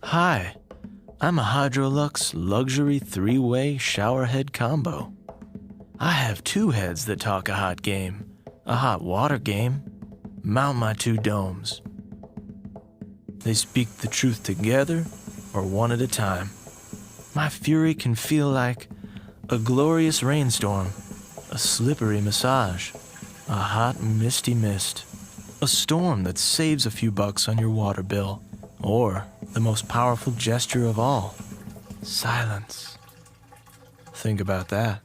Hi, I'm a Hydroluxe luxury three-way shower head combo. I have two heads that talk a hot game, a hot water game. Mount my two domes. They speak the truth together or one at a time. My fury can feel like a glorious rainstorm, a slippery massage, a hot misty mist, a storm that saves a few bucks on your water bill, or the most powerful gesture of all, silence. Think about that.